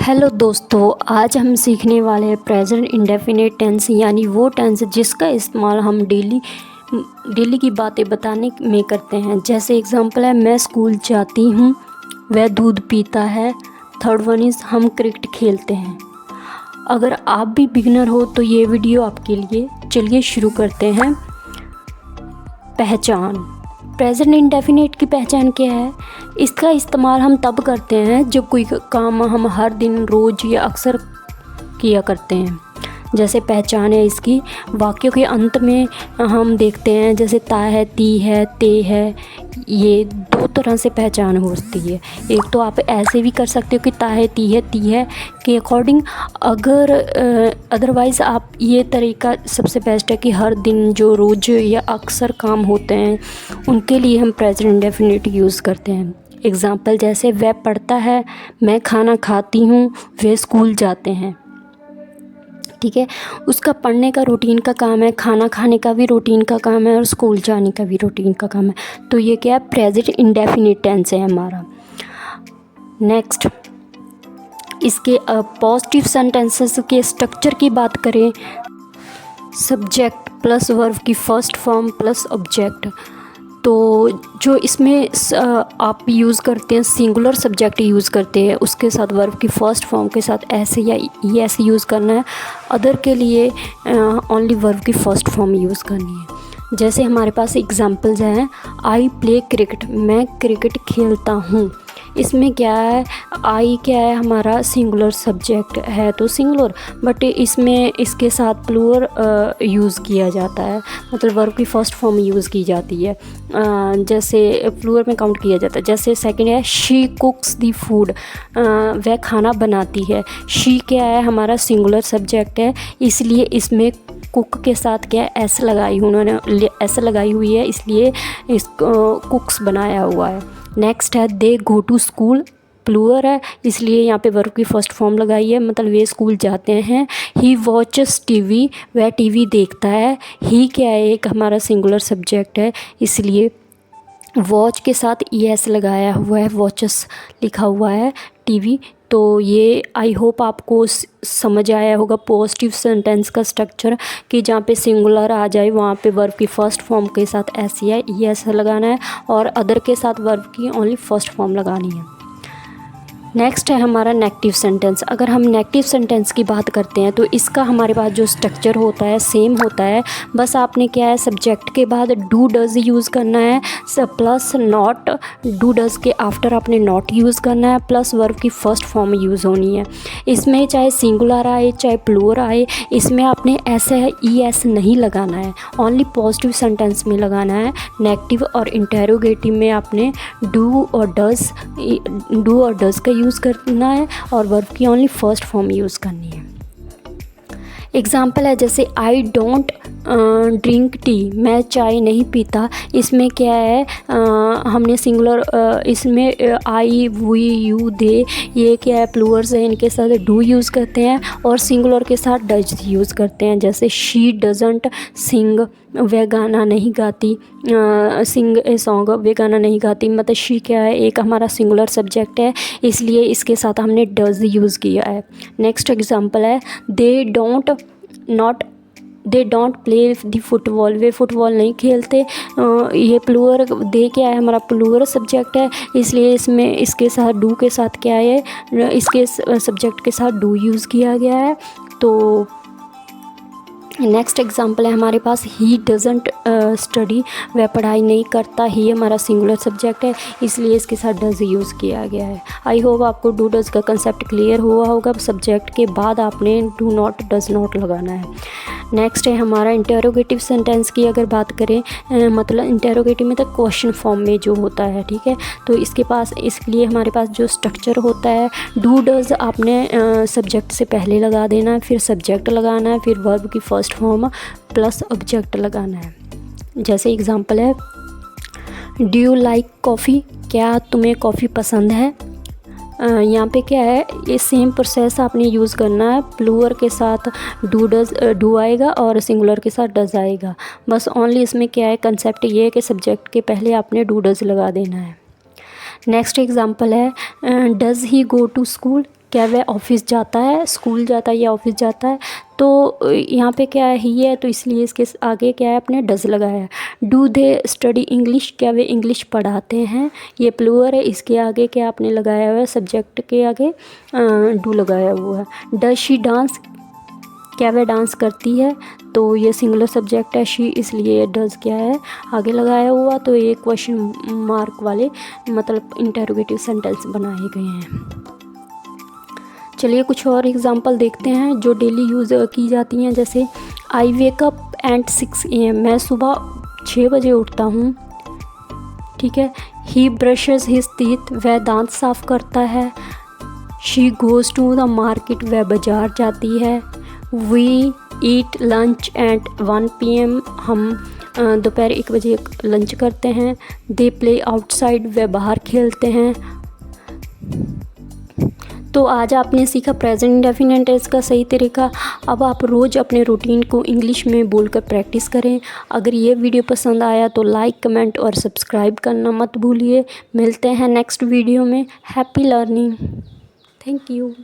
Hello दोस्तों, आज हम सीखने वाले हैं प्रेजेंट इंडेफिनिट टेंस, यानी वो टेंस जिसका इस्तेमाल हम डेली की बातें बताने में करते हैं। जैसे एग्जांपल है, मैं स्कूल जाती हूँ, वह दूध पीता है। थर्ड वन इज़ हम क्रिकेट खेलते हैं। अगर आप भी बिगिनर हो तो ये वीडियो आपके लिए। चलिए शुरू करते हैं। पहचान। प्रेजेंट इंडेफिनिट की पहचान क्या है? इसका इस्तेमाल हम तब करते हैं जब कोई काम हम हर दिन, रोज़ या अक्सर किया करते हैं। जैसे पहचान है इसकी वाक्यों के अंत में हम देखते हैं, जैसे ता है, ती है, ते है। ये दो तरह से पहचान होती है। एक तो आप ऐसे भी कर सकते हो कि ता है, ती है के अकॉर्डिंग। अगर अदरवाइज़ आप ये तरीका सबसे बेस्ट है कि हर दिन जो रोज़ या अक्सर काम होते हैं उनके लिए हम प्रेजेंट इंडेफिनिट यूज़ करते हैं। एग्ज़ाम्पल जैसे वह पढ़ता है, मैं खाना खाती हूँ, वे स्कूल जाते हैं। ठीक है, उसका पढ़ने का रूटीन का काम है, खाना खाने का भी रूटीन का काम है और स्कूल जाने का भी रूटीन का काम है। तो ये क्या है? प्रेजेंट इंडेफिनिट टेंस है हमारा। नेक्स्ट, इसके पॉजिटिव सेंटेंसेस के स्ट्रक्चर की बात करें, सब्जेक्ट प्लस वर्ब की फर्स्ट फॉर्म प्लस ऑब्जेक्ट। तो जो इसमें आप यूज़ करते हैं, सिंगुलर सब्जेक्ट यूज़ करते हैं, उसके साथ वर्ब की फ़र्स्ट फॉर्म के साथ ऐसे या ये ऐसे यूज़ करना है। अदर के लिए ओनली वर्ब की फ़र्स्ट फॉर्म यूज़ करनी है। जैसे हमारे पास एग्जांपल्स हैं, आई प्ले क्रिकेट, मैं क्रिकेट खेलता हूँ। इसमें क्या है? आई क्या है? हमारा सिंगुलर सब्जेक्ट है तो सिंगुलर, बट इसमें इसके साथ प्लूरल यूज़ किया जाता है, मतलब वर्ब की फ़र्स्ट फॉर्म यूज़ की जाती है। जैसे प्लूरल में काउंट किया जाता है। जैसे सेकंड है, शी कुक्स दी फूड, वह खाना बनाती है। शी क्या है? हमारा सिंगुलर सब्जेक्ट है, इसलिए इसमें कुक के साथ क्या है? एस लगाई, उन्होंने एस लगाई हुई है, इसलिए इसको कुक्स बनाया हुआ है। नेक्स्ट है, दे गो टू स्कूल, प्लूरल है, इसलिए यहाँ पे वर्ब की फ़र्स्ट फॉर्म लगाई है, मतलब वे स्कूल जाते हैं। ही वॉचेस टीवी, वह टीवी देखता है। ही क्या है? एक हमारा सिंगुलर सब्जेक्ट है, इसलिए वॉच के साथ ES लगाया हुआ है, वॉचेस लिखा हुआ है टीवी। तो ये आई होप आपको समझ आया होगा पॉजिटिव सेंटेंस का स्ट्रक्चर, कि जहाँ पे सिंगुलर आ जाए वहाँ पे वर्ब की फ़र्स्ट फॉर्म के साथ एस या ES लगाना है, और अदर के साथ वर्ब की ओनली फर्स्ट फॉर्म लगानी है। नेक्स्ट है हमारा नेगेटिव सेंटेंस। अगर हम नेगेटिव सेंटेंस की बात करते हैं तो इसका हमारे पास जो स्ट्रक्चर होता है सेम होता है, बस आपने क्या है, सब्जेक्ट के बाद डू डज़ यूज़ करना है, प्लस नॉट, डू डज़ के आफ्टर आपने नॉट यूज़ करना है, प्लस वर्ब की फ़र्स्ट फॉर्म यूज़ होनी है। इसमें चाहे सिंगुलर आए चाहे प्लूरल आए, इसमें आपने ऐसे ES नहीं लगाना है, ओनली पॉजिटिव सेंटेंस में लगाना है। नेगेटिव और इंटेरोगेटिव में आपने डू और डज़ का यूज़ करना है और वर्ब की ओनली फर्स्ट फॉर्म यूज़ करनी है। एग्ज़ाम्पल है जैसे आई डोंट ड्रिंक टी, मैं चाय नहीं पीता। इसमें क्या है? हमने सिंगुलर, इसमें आई, वी, यू, दे, ये क्या है? प्लूरल्स है, इनके साथ डू यूज़ करते हैं, और सिंगुलर के साथ डज यूज़ करते हैं। जैसे शी डजंट सिंग, वह गाना नहीं गाती। सिंग ए सॉन्ग, वे गाना नहीं गाती, मतलब शी क्या है? एक हमारा सिंगुलर सब्जेक्ट है, इसलिए इसके साथ हमने डज यूज़ किया है। नेक्स्ट एग्जांपल है, they don't play the football, way football नहीं खेलते। ये प्लूरल, दे क्या है? हमारा प्लूरल सब्जेक्ट है, इसलिए इसमें इसके साथ डू के साथ क्या है? इसके सब्जेक्ट के साथ डू यूज़ किया गया है। तो नेक्स्ट एग्जांपल है हमारे पास, ही डजंट स्टडी, वह पढ़ाई नहीं करता। ही हमारा सिंगुलर सब्जेक्ट है, इसलिए इसके साथ डज यूज़ किया गया है। आई होप आपको डू डज का कंसेप्ट क्लियर हुआ होगा। सब्जेक्ट के बाद आपने डू नॉट, डज नॉट लगाना है। नेक्स्ट है हमारा इंटेरोगेटिव सेंटेंस की अगर बात करें, मतलब इंटेरोगेटिव में तो क्वेश्चन फॉर्म में जो होता है, ठीक है। तो इसके लिए हमारे पास जो स्ट्रक्चर होता है, डू डज आपने सब्जेक्ट से पहले लगा देना है, फिर सब्जेक्ट लगाना है, फिर वर्ब की फर्स्ट फॉर्म प्लस ऑब्जेक्ट लगाना है। जैसे एग्जांपल है, डू यू लाइक कॉफ़ी, क्या तुम्हें कॉफ़ी पसंद है। यहाँ पे क्या है? ये सेम प्रोसेस आपने यूज़ करना है। प्लूरल के साथ डू आएगा और सिंगुलर के साथ डज आएगा। बस ओनली इसमें क्या है, कंसेप्ट ये है कि सब्जेक्ट के पहले आपने डू डज लगा देना है। नेक्स्ट एग्जांपल है, does he go to school, क्या वह ऑफिस जाता है, स्कूल जाता है या ऑफिस जाता है। तो यहाँ पे क्या है, ही है, तो इसलिए इसके आगे क्या है, अपने डज लगाया है। डू दे स्टडी इंग्लिश, क्या वे इंग्लिश पढ़ाते हैं, ये प्लूअर है, इसके आगे क्या आपने लगाया हुआ है, सब्जेक्ट के आगे डू लगाया हुआ है। डज शी डांस, क्या वह डांस करती है, तो ये सिंगुलर सब्जेक्ट है शी, इसलिए डज क्या है आगे लगाया हुआ। तो ये क्वेश्चन मार्क वाले मतलब इंटरोगेटिव सेंटेंस बनाए गए हैं। चलिए कुछ और एग्जांपल देखते हैं जो डेली यूज़ की जाती हैं। जैसे आई वेक अप एट 6 AM, मैं सुबह 6 बजे उठता हूँ। ठीक है। ही ब्रशेस हिज टीथ, वह दांत साफ़ करता है। She goes to the market, वह बाज़ार जाती है। We eat lunch at 1 PM, हम दोपहर 1 बजे लंच करते हैं। दे प्ले आउटसाइड, वह बाहर खेलते हैं। तो आज आपने सीखा प्रेजेंट इंडेफिनिट टेंस का सही तरीका। अब आप रोज़ अपने रूटीन को इंग्लिश में बोलकर प्रैक्टिस करें। अगर ये वीडियो पसंद आया तो लाइक, कमेंट और सब्सक्राइब करना मत भूलिए। मिलते हैं नेक्स्ट वीडियो में। Happy learning. Thank you.